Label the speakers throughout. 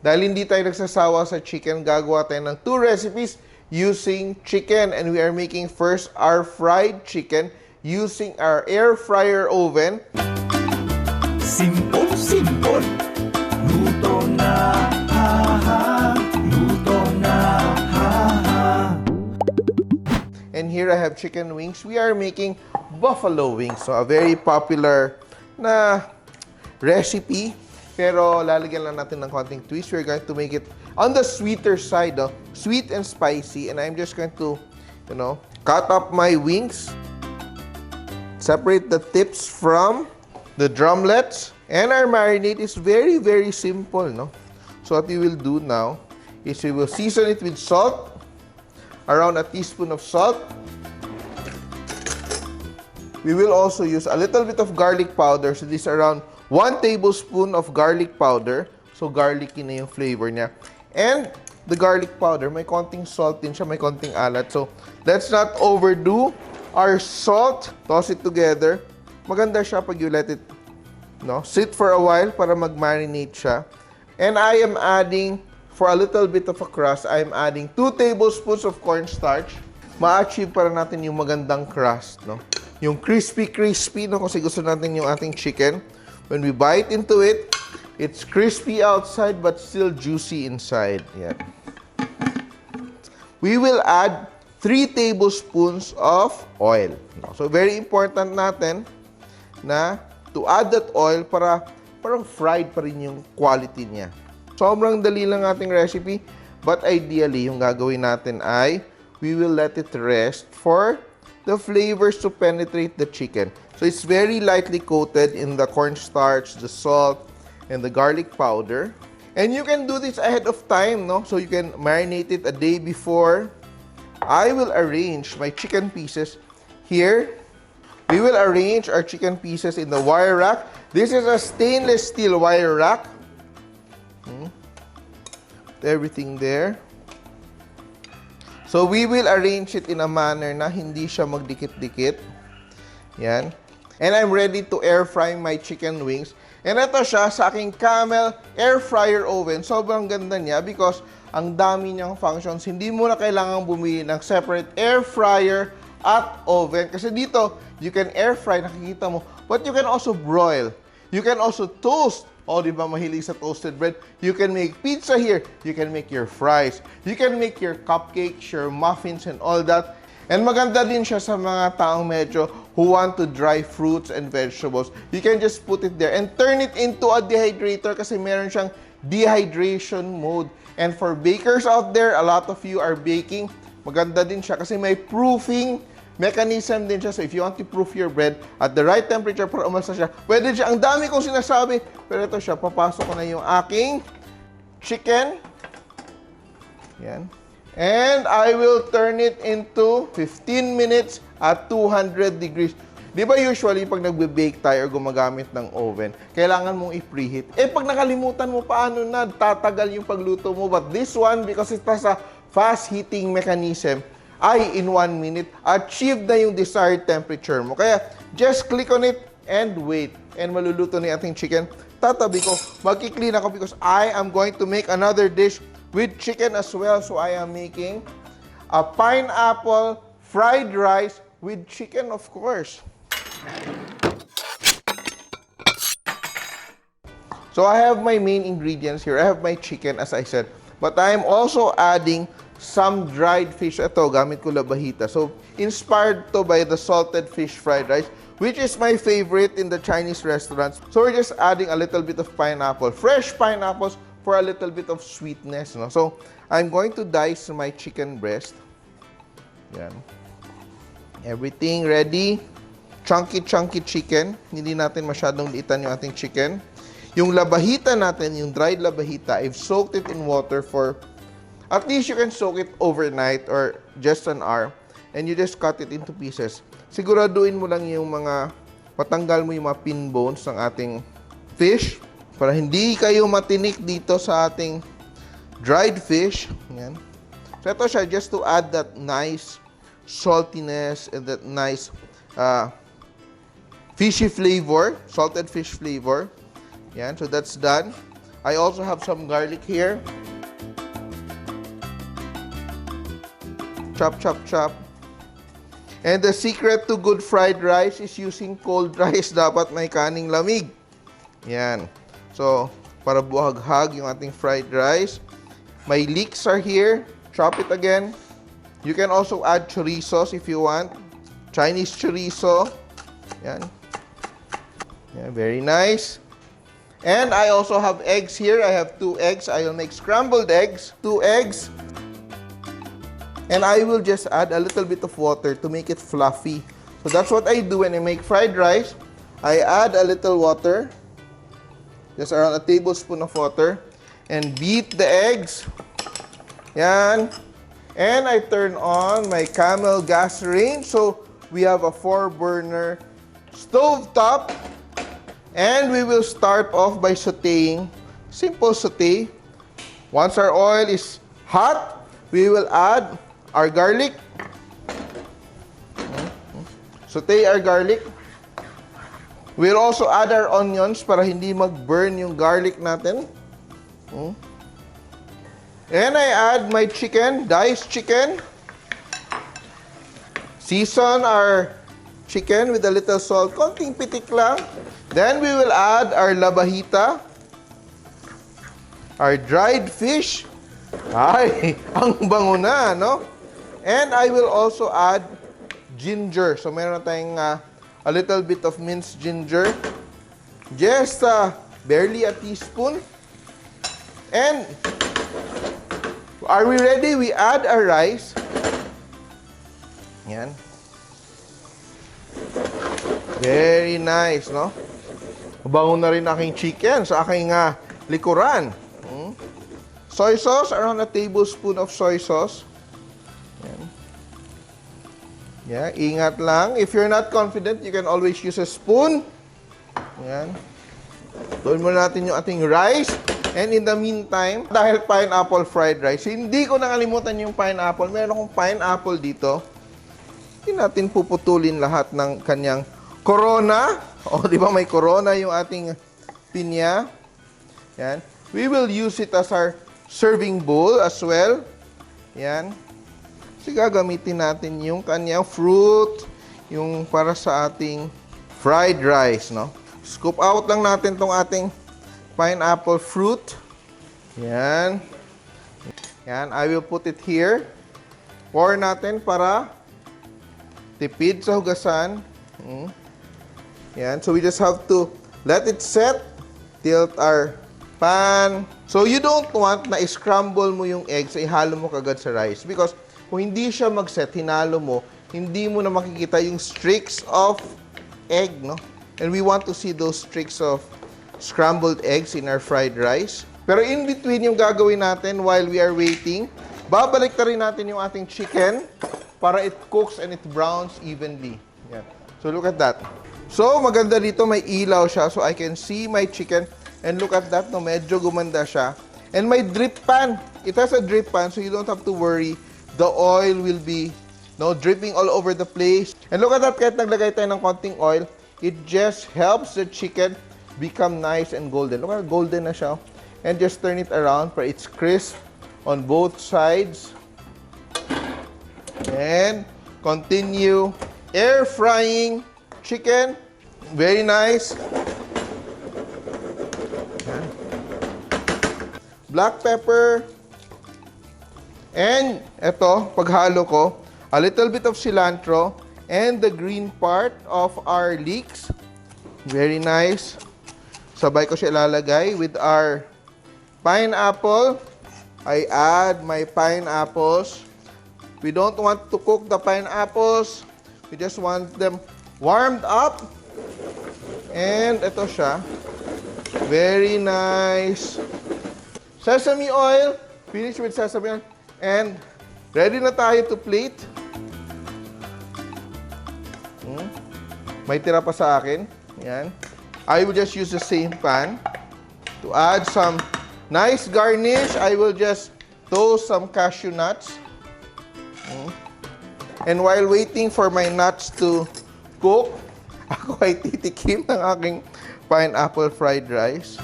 Speaker 1: Dahil hindi tayo nagsasawa sa chicken, gagawa tayo ng 2 recipes using chicken. And we are making first our fried chicken using our air fryer oven.
Speaker 2: Simple, simple. Luto na, ha ha. Luto na, ha ha.
Speaker 1: And here I have chicken wings. We are making buffalo wings. So a very popular na recipe. Pero lalagyan lang natin ng konting twist. We're going to make it on the sweeter side, sweet and spicy. And I'm just going to, cut up my wings. Separate the tips from the drumlets. And our marinade is very, very simple, no? So what we will do now is we will season it with salt. Around a teaspoon of salt. We will also use a little bit of garlic powder. So this is around 1 tablespoon of garlic powder. So garlicky na yung flavor niya. And the garlic powder, may konting salt din siya, may konting alat. So let's not overdo our salt. Toss it together. Maganda siya pag you let it sit for a while para mag-marinate siya. And I am adding, for a little bit of a crust, I am adding 2 tablespoons of cornstarch. Ma-achieve para natin yung magandang crust, Yung crispy, kasi gusto natin yung ating chicken. When we bite into it, it's crispy outside but still juicy inside. Yan. We will add 3 tablespoons of oil. So very important natin na to add that oil para parang fried pa rin yung quality niya. Sobrang dali lang ating recipe, but ideally, yung gagawin natin ay we will let it rest for the flavors to penetrate the chicken. So it's very lightly coated in the cornstarch, the salt, and the garlic powder. And you can do this ahead of time, So you can marinate it a day before. I will arrange my chicken pieces here. We will arrange our chicken pieces in the wire rack. This is a stainless steel wire rack. Everything there. So we will arrange it in a manner na hindi siya magdikit-dikit. Yan. And I'm ready to air fry my chicken wings. And ito siya sa aking Camel air fryer oven. Sobrang ganda niya because ang dami niyang functions. Hindi mo na kailangang bumili ng separate air fryer at oven. Kasi dito, you can air fry, nakikita mo. But you can also broil. You can also toast. O, di ba mahilig sa toasted bread? You can make pizza here. You can make your fries. You can make your cupcakes, your muffins, and all that. And maganda din siya sa mga taong medyo who want to dry fruits and vegetables. You can just put it there and turn it into a dehydrator kasi meron siyang dehydration mode. And for bakers out there, a lot of you are baking. Maganda din siya kasi may proofing mechanism din siya. So if you want to proof your bread at the right temperature para umalsa siya, pwede siya. Ang dami kong sinasabi, pero ito siya. Papasok ko na yung aking chicken. Yan. And I will turn it into 15 minutes at 200 degrees. Di ba usually pag nagbe-bake tayo or gumagamit ng oven, kailangan mong i-preheat. Pag nakalimutan mo, paano na? Tatagal yung pagluto mo. But this one, because it has a fast heating mechanism, ay in 1 minute, achieve na yung desired temperature mo. Kaya, just click on it and wait. And maluluto na yung ating chicken. Tatabi ko, magki-clean ako because I am going to make another dish with chicken as well. So I am making a pineapple fried rice with chicken, of course. So I have my main ingredients here. I have my chicken, as I said. But I am also adding some dried fish. Ito, gamit ko labahita. So, inspired to by the salted fish fried rice, which is my favorite in the Chinese restaurants. So, we're just adding a little bit of pineapple. Fresh pineapples for a little bit of sweetness. So, I'm going to dice my chicken breast. Yan. Everything ready. Chunky chicken. Hindi natin masyadong liitan yung ating chicken. Yung labahita natin, yung dried labahita, I've soaked it in water for, at least you can soak it overnight or just an hour. And you just cut it into pieces. Siguraduhin mo lang yung mga, matanggal mo yung mga pin bones ng ating fish para hindi kayo matinik dito sa ating dried fish. Yan. So ito siya, just to add that nice saltiness and that nice fishy flavor, salted fish flavor. Yan, so that's done. I also have some garlic here. Chop, chop, chop. And the secret to good fried rice is using cold rice. Dapat may kaning lamig. Yan. So, para buhaghag yung ating fried rice. My leeks are here. Chop it again. You can also add chorizos if you want. Chinese chorizo. Yan. Yeah, very nice. And I also have eggs here. I have 2 eggs. I will make scrambled eggs. 2 eggs. And I will just add a little bit of water to make it fluffy. So that's what I do when I make fried rice. I add a little water. Just around a tablespoon of water. And beat the eggs. Yan. And I turn on my Camel gas range. So we have a 4-burner stove top. And we will start off by sauteing. Simple saute. Once our oil is hot, we will add our garlic. Saute our garlic. We'll also add our onions para hindi mag-burn yung garlic natin. And I add my chicken, diced chicken. Season our chicken with a little salt. Konting pitik lang. Then we will add our labahita. Our dried fish. Ay, ang bango na, no? And I will also add ginger. So meron tayong a little bit of minced ginger. Just barely a teaspoon. And are we ready? We add our rice. Yan. Very nice, no? Bango na rin aking chicken sa aking likuran. Soy sauce, around a tablespoon of soy sauce. Yan. Yeah, ingat lang. If you're not confident, you can always use a spoon. Yan. Tuloy muna natin yung ating rice. And in the meantime, dahil pineapple fried rice, hindi ko nakalimutan yung pineapple. Meron akong pineapple dito. Hindi natin puputulin lahat ng kanyang corona. O, di ba may corona yung ating pinya? Yan. We will use it as our serving bowl as well. Yan. Kasi gagamitin natin yung kanyang fruit, yung para sa ating fried rice, no? Scoop out lang natin tong ating pineapple fruit. Yan. Yan, I will put it here. Pour natin para tipid sa hugasan. Yan, so we just have to let it set. Tilt our pan. So you don't want na i-scramble mo yung eggs, ihalo mo kagad sa rice. Because kung hindi siya mag-set, hinalo mo, hindi mo na makikita yung streaks of egg, no? And we want to see those streaks of scrambled eggs in our fried rice. Pero in between yung gagawin natin while we are waiting, babalik na rin natin yung ating chicken para it cooks and it browns evenly. Yan. So look at that. So maganda dito, may ilaw siya so I can see my chicken. And look at that, no, medyo gumanda siya. And may drip pan. It has a drip pan so you don't have to worry. The oil will be dripping all over the place. And look at that, kahit naglagay tayo ng konting oil, it just helps the chicken become nice and golden. Look at that, golden na siya. And just turn it around para it's crisp on both sides. And continue air frying chicken. Very nice. Black pepper. And eto, paghalo ko, a little bit of cilantro and the green part of our leeks. Very nice. Sabay ko siya ilalagay with our pineapple. I add my pineapples. We don't want to cook the pineapples. We just want them warmed up. And ito siya. Very nice. Sesame oil. Finish with sesame oil. And ready na tayo to plate. May tira pa sa akin. Yan. I will just use the same pan. To add some nice garnish, I will just toast some cashew nuts. And while waiting for my nuts to cook, ako ay titikim ng aking pineapple fried rice.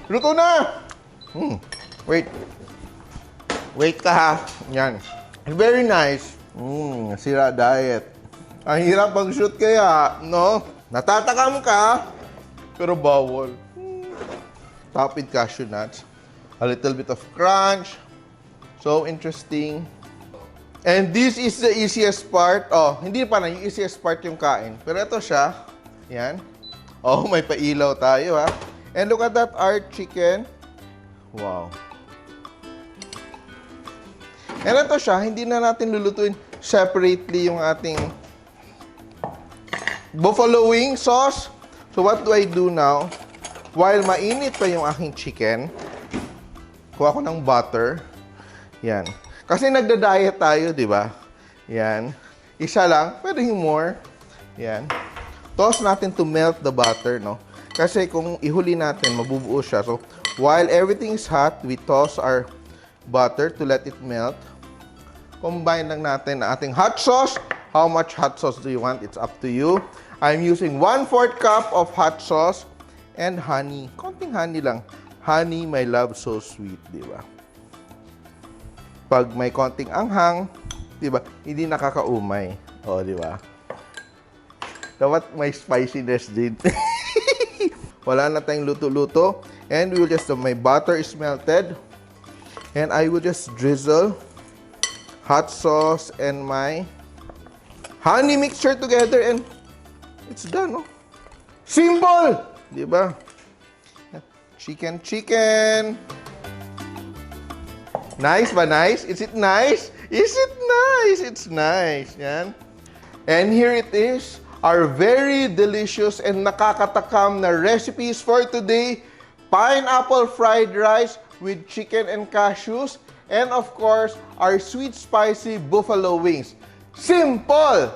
Speaker 1: Luto na! Wait. Wait ka ha. Yan. Very nice. Sira diet. Ang hirap mag-shoot kaya, no? Natatakam ka, pero bawal. Top with cashew nuts. A little bit of crunch. So interesting. And this is the easiest part. Oh, hindi pa na yung easiest part yung kain. Pero ito siya. Yan. Oh, may pailaw tayo ha. And look at that, our chicken. Wow. And ito siya, hindi na natin lulutuin separately yung ating buffalo wing sauce. So what do I do now? While mainit pa yung aking chicken, kuha ko ng butter. Yan. Kasi nagda-diet tayo, di ba? Yan. Isa lang, pwede yung more. Yan. Toss natin to melt the butter, no? Kasi kung ihuli natin, mabubuo siya. So, while everything is hot, we toss our butter to let it melt. Combine lang natin ang ating hot sauce. How much hot sauce do you want? It's up to you. I'm using 1/4 cup of hot sauce and honey. Konting honey lang. Honey, my love, so sweet, di ba? Pag may konting anghang, di ba, hindi nakakaumay. O, di ba? Dapat may spiciness din. Wala na tayong luto-luto. And we will just, my butter is melted. And I will just drizzle hot sauce and my honey mixture together and it's done, oh. Simple! Di ba? Chicken. Nice ba? Nice? Is it nice? Is it nice? It's nice. Yan. And here it is. Our very delicious and nakakatakam na recipes for today. Pineapple fried rice with chicken and cashews. And of course, our sweet spicy buffalo wings. Simple!